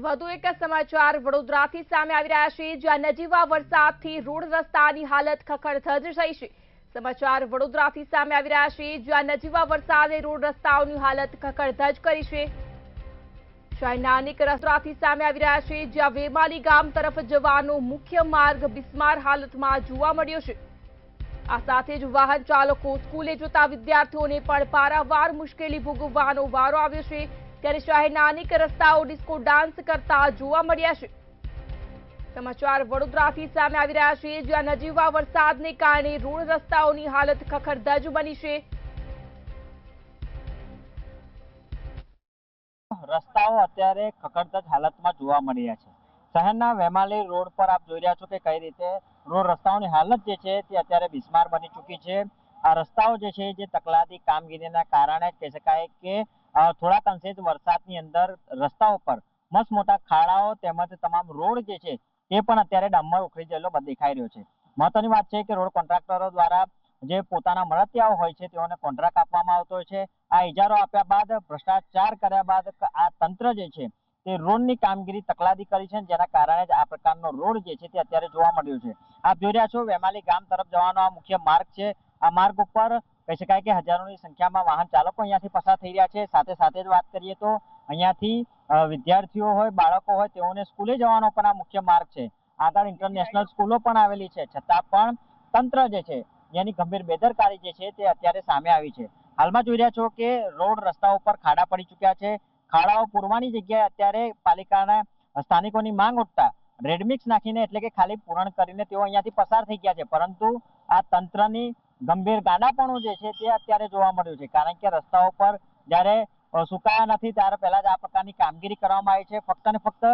વધુ એક સમાચાર વડોદરાથી સામે આવી રહ્યા છે, જ્યાં નજીવા વરસાદથી રોડ રસ્તાની હાલત ખખડધજ થઈ છે। સમાચાર વડોદરાથી સામે આવી રહ્યા છે, જ્યાં નજીવા વરસાદે રોડ રસ્તાઓની હાલત ખખડધજ કરી છે। શહેરનાનિક રસ્તાથી સામે આવી રહ્યા છે, જ્યાં વેમાલી ગામ તરફ જવાનો મુખ્ય માર્ગ બિસ્માર હાલતમાં જોવા મળ્યો છે। આ સાથે જ વાહન ચાલકો સ્કૂલે જતા વિદ્યાર્થીઓને પણ પારાવાર મુશ્કેલી ભોગવવાનો વારો આવ્યો છે। ત્યારે શહેરના અનેક રસ્તાઓ ડિસ્કો ડાન્સ કરતા જોવા મળ્યા છે। સમાચાર વડોદરાથી સામે આવી રહ્યા છે, જ્યાં નજીવા વરસાદને કારણે રોડ રસ્તાઓની હાલત ખખડધજ બની છે। રસ્તાઓ અત્યારે ખખડધજ હાલતમાં જોવા મળી રહ્યા છે। શહેરના વેમાલી રોડ પર આપ જોઈ રહ્યા છો કે કઈ રીતે રોડ રસ્તાઓની હાલત જે છે તે અત્યારે બિસ્માર બની ચૂકી છે। આ રસ્તાઓ જે છે જે તકલાદી કામગીરીના કારણે કહી શકાય કે થોડાક અંશે જ વરસાદની અંદર રસ્તાઓ પર મસ્ત મોટા ખાડાઓ તેમજ તમામ રોડ જે છે તે પણ અત્યારે ડામર ઉખડી ગયેલો દેખાઈ રહ્યો છે। મહત્વની વાત છે કે રોડ કોન્ટ્રાક્ટરો દ્વારા જે પોતાના મળતિયાઓ હોય છે તેઓને કોન્ટ્રાક્ટ આપવામાં આવતો હોય છે। આ ઇજારો આપ્યા બાદ ભ્રષ્ટાચાર કર્યા બાદ આ તંત્ર જે છે તે રોડની કામગીરી તકલાદી કરી છે, જેના કારણે જ આ પ્રકારનો રોડ જે છે તે અત્યારે જોવા મળ્યો છે। આપ જોઈ રહ્યા છો વેમાલી ગામ તરફ જવાનો આ મુખ્ય માર્ગ છે। આ માર્ગ ઉપર કહી શકાય કે હજારોની સંખ્યામાં વાહન ચાલકો અહીંયાથી પસાર થઈ રહ્યા છે। સાથે સાથે જ વાત કરીએ તો અહીંયાથી વિદ્યાર્થીઓ હોય, બાળકો હોય, તેઓને સ્કૂલે જવાનો પણ આ મુખ્ય માર્ગ છે। આગળ ઇન્ટરનેશનલ સ્કૂલો પણ આવેલી છે, છતાં પણ તંત્ર જે છે એની ગંભીર બેદરકારી જે છે તે અત્યારે સામે આવી છે। હાલમાં જોઈ રહ્યા છો કે રોડ રસ્તા ઉપર ખાડા પડી ચુક્યા છે। ખાડાઓ પૂરવાની જગ્યાએ અત્યારે પાલિકાના સ્થાનિકોની માંગ ઉઠતા રેડમિક્સ નાખીને એટલે કે ખાલી પૂરણ કરીને તેઓ અહીંયાથી પસાર થઈ ગયા છે, પરંતુ આ તંત્રની ગંભીર ગાંડાપણું જે છે તે અત્યારે જોવા મળ્યું છે। કારણ કે રસ્તાઓ પર જ્યારે સુકાયા નથી ત્યારે પહેલા જ આ પ્રકારની કામગીરી કરવામાં આવી છે। ફક્ત ને ફક્ત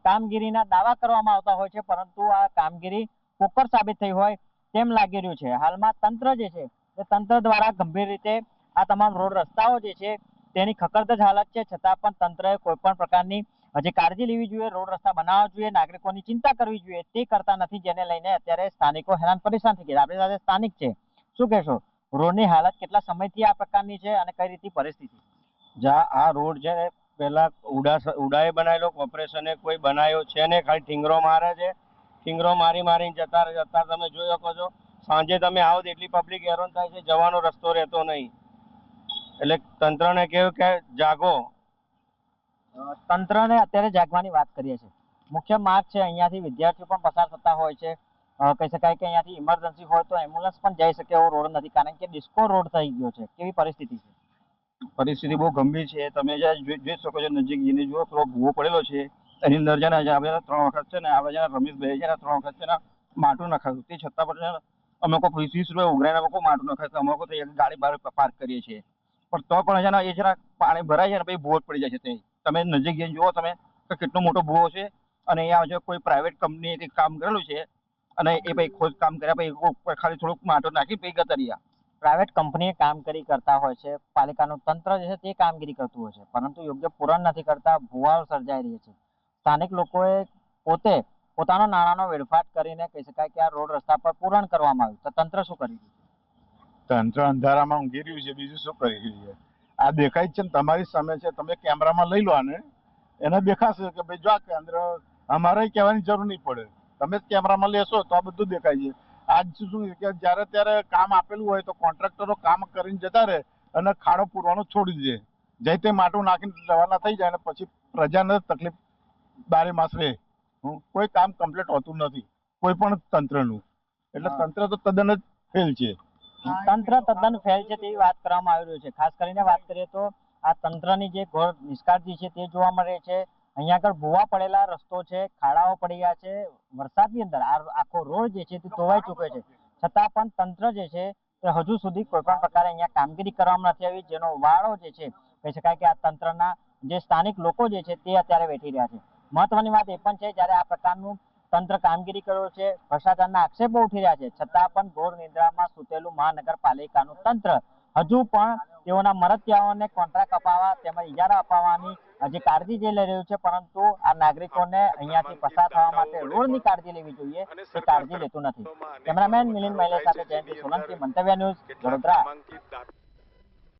કામગીરીના દાવા કરવામાં આવતા હોય છે, પરંતુ આ કામગીરી પોકળ સાબિત થઈ હોય તેમ લાગી રહ્યું છે। હાલમાં તંત્ર જે છે તે તંત્ર દ્વારા ગંભીર રીતે આ તમામ રોડ રસ્તાઓ જે છે તેની ખખડધજ હાલત છે, છતાં પણ તંત્રએ કોઈ પણ પ્રકારની હજી કાળજી લેવી જોઈએ, રોડ રસ્તા બનાવવા જોઈએ, નાગરિકોની ચિંતા કરવી જોઈએ, તે કરતા નથી, જેને લઈને અત્યારે સ્થાનિકો હેરાન પરેશાન થઈ ગયા। આપણી સાથે સ્થાનિક છે, શું કહેશો? રોડની હાલત કેટલા સમયથી આ પ્રકારની છે અને કઈ રીતની પરિસ્થિતિ? આ રોડ છે પેલા ઉડાએ બનાવેલો, કોર્પોરેશને કોઈ બનાવ્યો છે ને, ખાલી ઠીંગરો મારે છે। ઠીંગરો મારીને જતા તમે જોઈ શકો છો। સાંજે તમે આવો તો એટલી પબ્લિક હેરાન થાય છે, જવાનો રસ્તો રહેતો નહીં। એટલે તંત્રને કહ્યું કે જાગો। તંત્રને અત્યારે જાગવાની વાત કરીએ છીએ। મુખ્ય માર્ગ છે, અહીંયાથી વિદ્યાર્થીઓ પણ પસાર થતા હોય છે। કહી શકાય કે અહીંયાથી ઇમરજન્સી હોય તો એમ્બ્યુલન્સ પણ જઈ શકે એવો રોડ નથી, કારણ કે ડિસ્કો રોડ થઈ ગયો છે। કેવી પરિસ્થિતિ છે? પરિસ્થિતિ બહુ ગંભીર છે। તમે જોઈ શકો છો, નજીક જઈને જુઓ, થોડો ભૂવો પડેલો છે, એની અંદર છે ને આપણે 3 વખત છે ને આપણે છે રમેશભાઈ છે ને 3 વખત છે ને માટું નખાયું, તે છતાં પણ અમે કોઈ 20 રૂપિયા ઉઘરાઈને અમે કોઈ માટું નખાય, અમે કોઈ એક ગાડી બહાર પાર્ક કરીએ છીએ, પણ તો પણ છે ને એ જરા પાણી ભરાય છે ને પછી ભૂવો જ પડી જાય છે। તમે નજીક જઈને જુઓ તમે કે કેટલો મોટો ભૂવો છે, અને અહીંયા કોઈ પ્રાઇવેટ કંપની કામ કરેલું છે, અને એ પછી ખોદ કામ કર્યા પછી ખાલી થોડુંક માટું નાખી પછી ગતરિયા। પ્રાઇવેટ કંપની કામગીરી કરતા હોય છે, પાલિકાનું તંત્ર જે છે તે કામગીરી કરતું હોય છે, પરંતુ યોગ્ય પૂરણ નથી કરતા, ભૂવાઓ સર્જાઈ રહી છે। સ્થાનિક લોકોએ પોતે પોતાનો નાણાંનો વેડફાટ કરીને કહી શકાય કે આ રોડ રસ્તા પર પૂરણ કરવામાં આવ્યું, તો તંત્ર શું કરી રહ્યું છે? તંત્ર અંધારામાં ઊંઘી રહ્યું છે, બીજું શું કરી રહ્યું છે? આ દેખાય જ છે ને, તમારી સામે છે, તમે કેમેરામાં લઈ લો આને, એને દેખાશે કે ભાઈ જો આ કેન્દ્ર અમારે કહેવાની જરૂર નહીં પડે, તમે જ કેમેરામાં લેશો તો આ બધું દેખાય છે। આજ શું કે જ્યારે ત્યારે કામ આપેલું હોય તો કોન્ટ્રાક્ટરો કામ કરીને જતા રહે અને ખાડો પૂરવાનો છોડી દે, જઈ તે માટું નાખીને રવાના થઈ જાય, અને પછી પ્રજાને તકલીફ બારે માસ રહે। કોઈ કામ કમ્પ્લીટ હોતું નથી કોઈ પણ તંત્રનું, એટલે તંત્ર તો તદ્દન જ ફેલ છે। તંત્ર તદ્દન ફેલ છે તેવી વાત કરવામાં આવી રહ્યું છે। ખાસ કરીને વાત કરીએ તો આ તંત્રની જે ઘોર નિષ્કાળજી છે તે જોવા મળે છે। અહીંયા આગળ ભૂવા પડેલા રસ્તો છે, ખાડાઓ પડી ગયા છે, વરસાદની અંદર આખો રોડ જે છે તે ધોવાઈ ચૂક્યો છે, છતાં પણ તંત્ર જે છે તે હજુ સુધી કોઈ પણ પ્રકારે અહીંયા કામગીરી કરવામાં નથી આવી, જેનો વાળો જે છે કહી શકાય કે આ તંત્રના જે સ્થાનિક લોકો જે છે તે અત્યારે વેઠી રહ્યા છે। મહત્વની વાત એ પણ છે, જ્યારે આ પ્રકારનું તંત્ર કામગીરી કર્યો છે, ભ્રષ્ટાચારના આક્ષેપો ઉઠી રહ્યા છે, છતાં પણ ઘોર નિદ્રામાં સૂતેલું મહાનગરપાલિકાનું તંત્ર હજુ પણ તેઓના મળતિયાઓને કોન્ટ્રાક્ટ અપાવવા તેમજ ઇજારા અપાવવાની જે કાળજી જે લઈ રહ્યું છે, પરંતુ આ નાગરિકોને અહીંયાથી પસાર થવા માટે રોડની કાળજી લેવી જોઈએ તે કાળજી લેતું નથી। કેમેરામેન મિલિંદ મહિલા સાથે જયંતિ સોલંકી, મંતવ્ય ન્યૂઝ, વડોદરા।